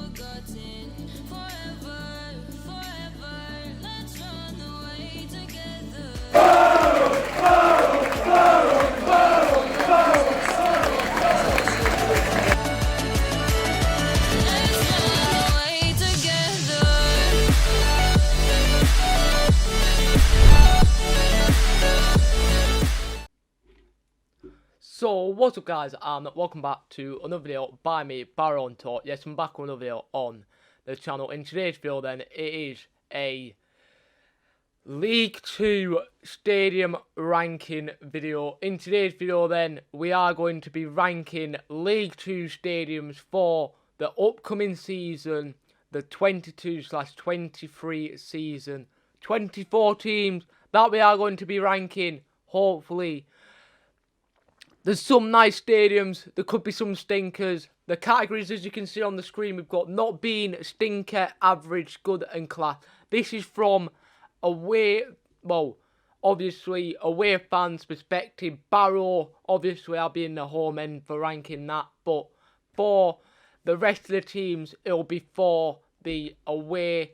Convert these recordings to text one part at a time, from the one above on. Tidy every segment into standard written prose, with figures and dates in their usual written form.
forgotten. Forever, forever, let's run away together. Let's run away together. So, what's up guys, and welcome back to another video by me, barrowontour. Yes, I'm back with another video on the channel. In today's video then, it is a League 2 Stadium ranking video. In today's video then, we are going to be ranking League 2 stadiums for the upcoming season, the 22/23 season. 24 teams that we are going to be ranking, hopefully. There's some nice stadiums, there could be some stinkers. The categories, as you can see on the screen, we've got not being, stinker, average, good and class. This is from away, well, obviously away fans' perspective. Barrow, obviously I'll be in the home end for ranking that, but for the rest of the teams, it'll be for the away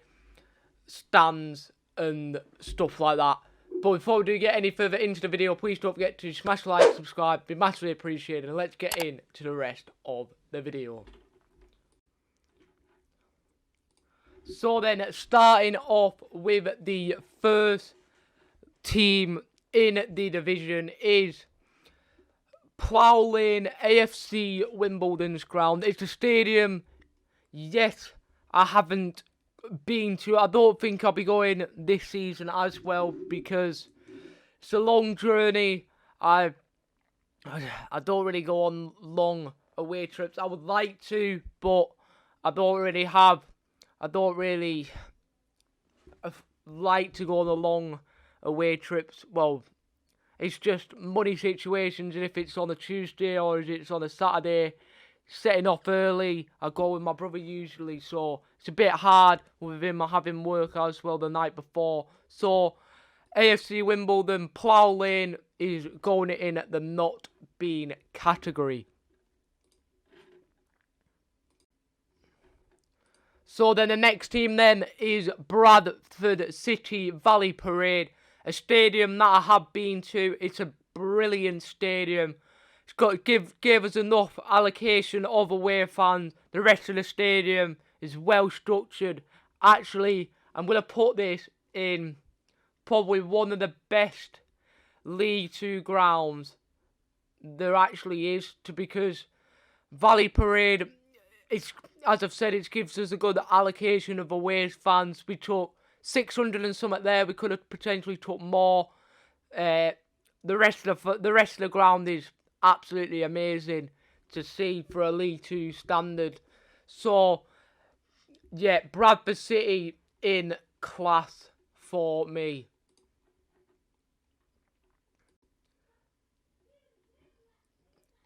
stands and stuff like that. But before we do get any further into the video, please don't forget to smash the like, subscribe, be massively appreciated, and let's get into the rest of the video. So then, starting off with the first team in the division is Plough Lane AFC Wimbledon's ground. It's a stadium, yes, I haven't been to. I don't think I'll be going this season as well because it's a long journey. I don't really go on long away trips. I would like to, but I don't really like to go on the long away trips. Well, it's just money situations, and if it's on a Tuesday or if it's on a Saturday, setting off early, I go with my brother usually, so it's a bit hard with him having work as well the night before. So AFC Wimbledon, Plough Lane is going in at the not being category. So then the next team then is Bradford City Valley Parade, a stadium that I have been to. It's a brilliant stadium. It's got to give us enough allocation of away fans. The rest of the stadium is well structured. Actually, I'm going to put this in probably one of the best League 2 grounds there actually is, because Valley Parade, it's, as I've said, it gives us a good allocation of away fans. We took 600 and something there. We could have potentially took more. The rest of the ground is absolutely amazing to see for a League 2 standard. So, yeah, Bradford City in class for me.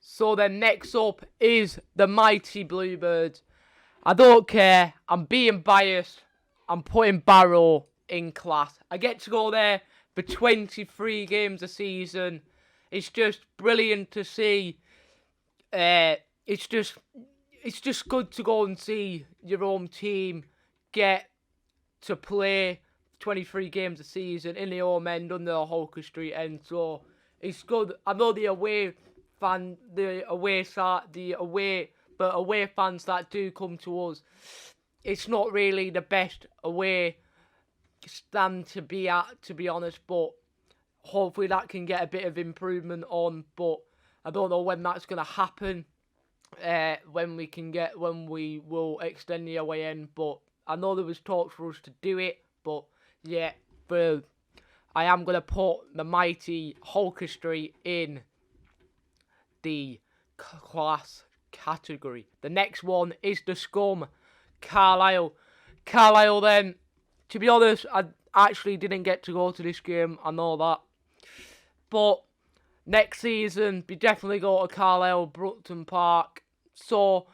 So then next up is the Mighty Bluebirds. I don't care, I'm being biased, I'm putting Barrow in class. I get to go there for 23 games a season. It's just brilliant to see. It's just good to go and see your own team get to play 23 games a season in the home end under the Holker Street end. So it's good. I know the away fans that do come to us, it's not really the best away stand to be at, to be honest, but hopefully that can get a bit of improvement on, but I don't know when that's going to happen, when we will extend the away end, but I know there was talks for us to do it, but yeah, I am going to put the Mighty Holker Street in the class category. The next one is the Scum, Carlisle. Carlisle then, to be honest, I actually didn't get to go to this game, I know that. But next season, we definitely go to Carlisle, Brooklyn Park. So,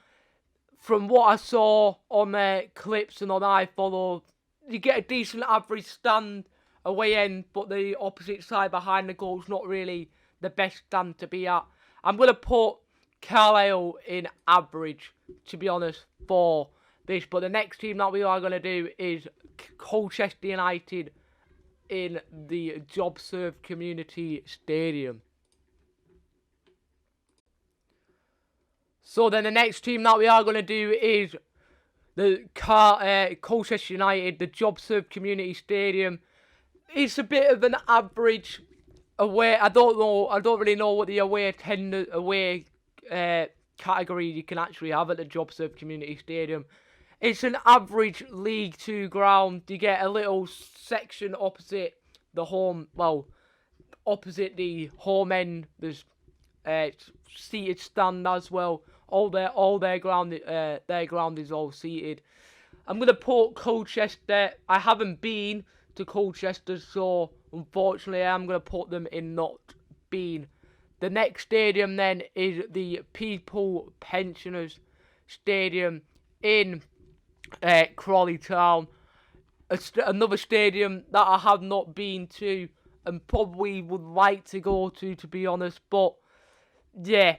from what I saw on their clips and on iFollow, you get a decent average stand away end, but the opposite side behind the goal is not really the best stand to be at. I'm going to put Carlisle in average, to be honest, for this. But the next team that we are going to do is Colchester United in the JobServe Community Stadium. So then the next team that we are going to do is the Colchester United, the JobServe Community Stadium. It's a bit of an average away. I don't really know what the away category you can actually have at the JobServe Community Stadium. It's an average League 2 ground. You get a little section opposite the home end. There's seated stand as well. All their ground is all seated. I'm gonna put Colchester. I haven't been to Colchester, so unfortunately I'm gonna put them in not been. The next stadium then is the People Pensioners Stadium in Crawley Town. Another stadium that I have not been to and probably would like to go to be honest. But yeah,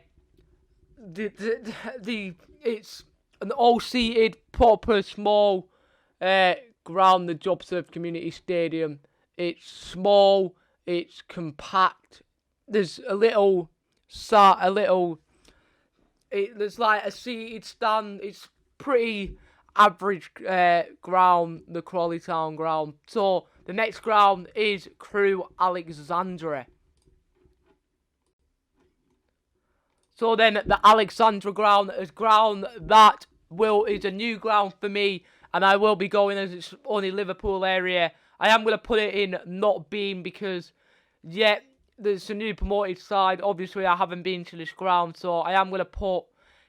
it's an all-seated, proper, small ground, the JobServe Community Stadium. It's small, it's compact. There's there's like a seated stand. It's pretty average ground, the Crawley Town ground. So the next ground is Crewe Alexandra. So then the Alexandra ground is ground that is a new ground for me, and I will be going as it's only Liverpool area. I am going to put it in not been because, yeah, there's a new promoted side. Obviously, I haven't been to this ground, so I am going to put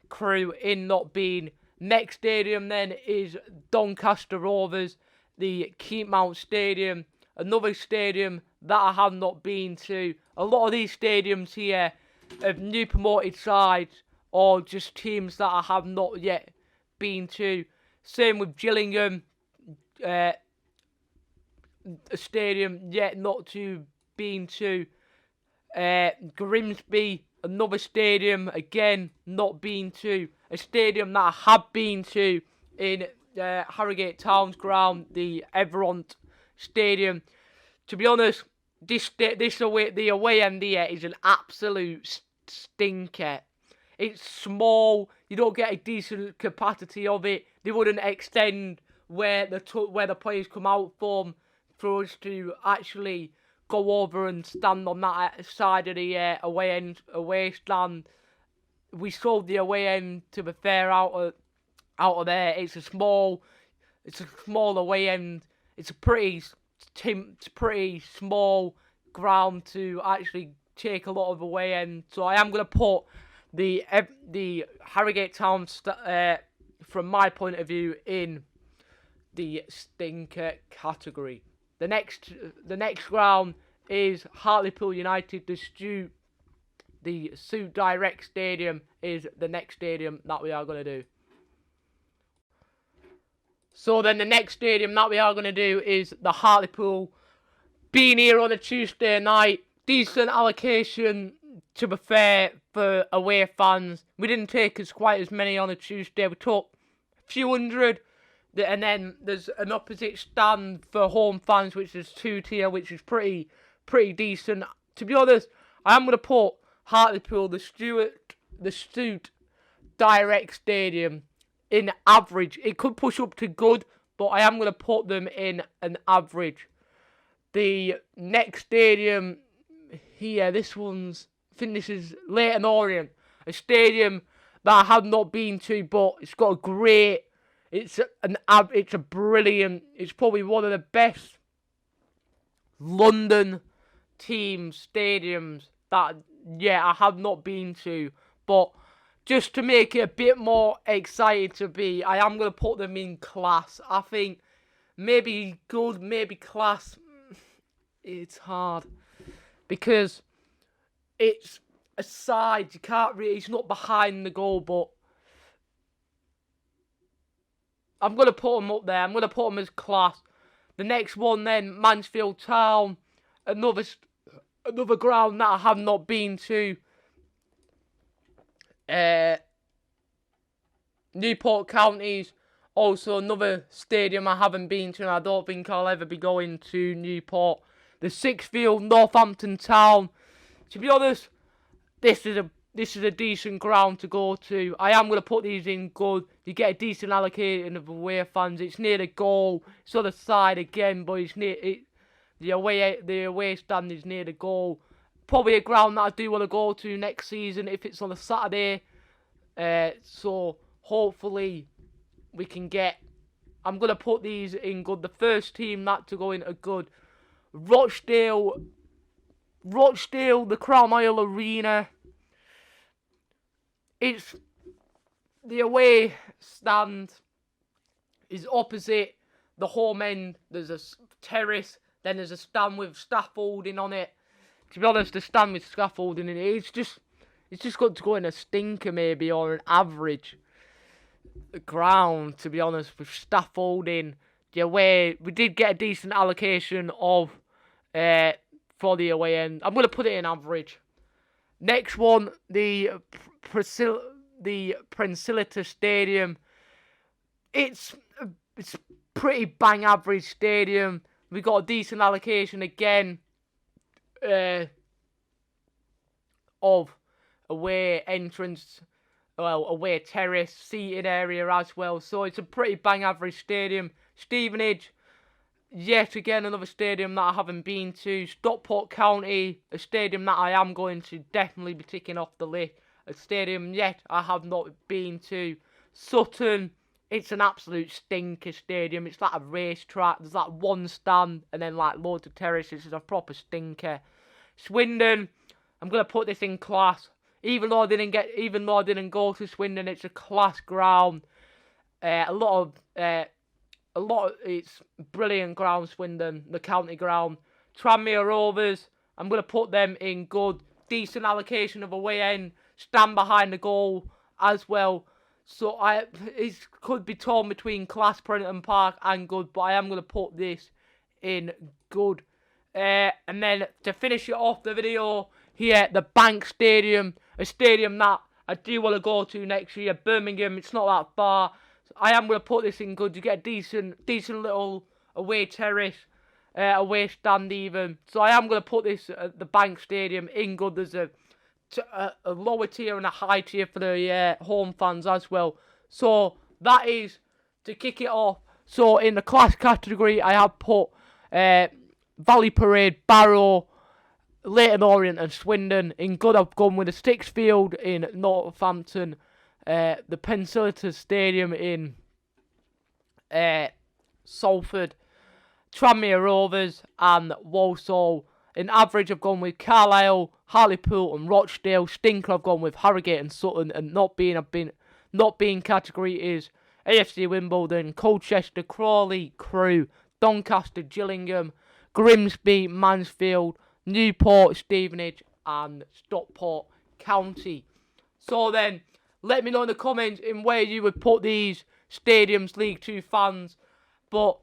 Crewe in not been. Next stadium then is Doncaster Rovers, the Keepmount Stadium, another stadium that I have not been to. A lot of these stadiums here of new promoted sides or just teams that I have not yet been to. Same with Gillingham, a stadium yet not to been to. Grimsby, another stadium again not been to. A stadium that I have been to in Harrogate Town's ground, the Everont Stadium. To be honest, the away end here is an absolute stinker. It's small. You don't get a decent capacity of it. They wouldn't extend where the players come out from for us to actually go over and stand on that side of the away stand. We sold the away end, to be fair, out of there. It's a small away end. It's a pretty small ground to actually take a lot of away end. So I am going to put the Harrogate Town, from my point of view, in the stinker category. The next ground is Hartlepool United. The Suit Direct Stadium is the next stadium that we are going to do. So then the next stadium that we are going to do is the Hartlepool. Being here on a Tuesday night, decent allocation, to be fair, for away fans. We didn't take as quite as many on a Tuesday. We took a few hundred. And then there's an opposite stand for home fans, which is 2-tier, which is pretty decent. To be honest, I am going to put Hartlepool, the Suit Direct Stadium, in average. It could push up to good, but I am going to put them in an average. The next stadium here, I think this is Leyton Orient, a stadium that I have not been to, but it's got a great. It's probably one of the best London team stadiums that, I have not been to. But just to make it a bit more exciting to be, I am going to put them in class. I think maybe good, maybe class. It's hard because it's a side. You can't really, it's not behind the goal, but I'm going to put them up there. I'm going to put them as class. The next one then, Mansfield Town. Another ground that I have not been to. Newport County's Also, another stadium I haven't been to, and I don't think I'll ever be going to, Newport. The Sixth Field, Northampton Town. To be honest, this is a decent ground to go to. I am going to put these in good. You get a decent allocation of away fans. It's near the goal. It's on the side again, but it's near it. The away stand is near the goal. Probably a ground that I do want to go to next season if it's on a Saturday. So hopefully we can get. I'm gonna put these in good. The first team that to go in are good. Rochdale, the Crown Isle Arena. It's the away stand is opposite the home end. There's a terrace. Then there's a stand with scaffolding on it. To be honest, the stand with scaffolding in it, it's just got to go in a stinker maybe or an average ground. To be honest, with scaffolding, the away we did get a decent allocation of for the away end. I'm gonna put it in average. Next one, the Prensilita Stadium. It's pretty bang average stadium. We got a decent allocation again of away entrance, well, away terrace, seating area as well. So it's a pretty bang average stadium. Stevenage, yet again another stadium that I haven't been to. Stockport County, a stadium that I am going to definitely be ticking off the list. A stadium yet I have not been to. Sutton, it's an absolute stinker stadium. It's like a racetrack. There's like one stand and then like loads of terraces. It's a proper stinker. Swindon, I'm gonna put this in class. Even though I didn't go to Swindon, it's a class ground. It's brilliant ground, Swindon, the county ground. Tranmere Rovers, I'm gonna put them in good. Decent allocation of away end. Stand behind the goal as well. So it could be torn between class, Prenton Park and good, but I am gonna put this in good. And then to finish it off the video here, the Bank Stadium, a stadium that I do want to go to next year. Birmingham, it's not that far. So I am going to put this in good. You get a decent little away terrace, away stand even. So I am going to put this at the Bank Stadium in good. There's a lower tier and a high tier for the home fans as well. So that is to kick it off. So in the class category, I have put Valley Parade, Barrow, Leyton Orient and Swindon. In good, I've gone with the Sixth Field in Northampton, the Prensilita Stadium in Salford, Tranmere Rovers and Walsall. In average, I've gone with Carlisle, Hartlepool and Rochdale. Stinker, I've gone with Harrogate and Sutton. And not being category is AFC Wimbledon, Colchester, Crawley, Crewe, Doncaster, Gillingham, Grimsby, Mansfield, Newport, Stevenage and Stockport County. So then, let me know in the comments in where you would put these stadiums, League 2 fans. But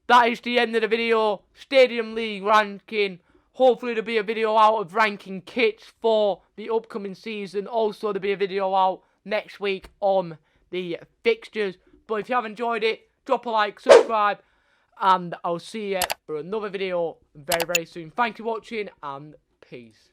that is the end of the video. Stadium League ranking. Hopefully there'll be a video out of ranking kits for the upcoming season. Also there'll be a video out next week on the fixtures. But if you have enjoyed it, drop a like, subscribe. And I'll see you for another video very, very soon. Thank you for watching and peace.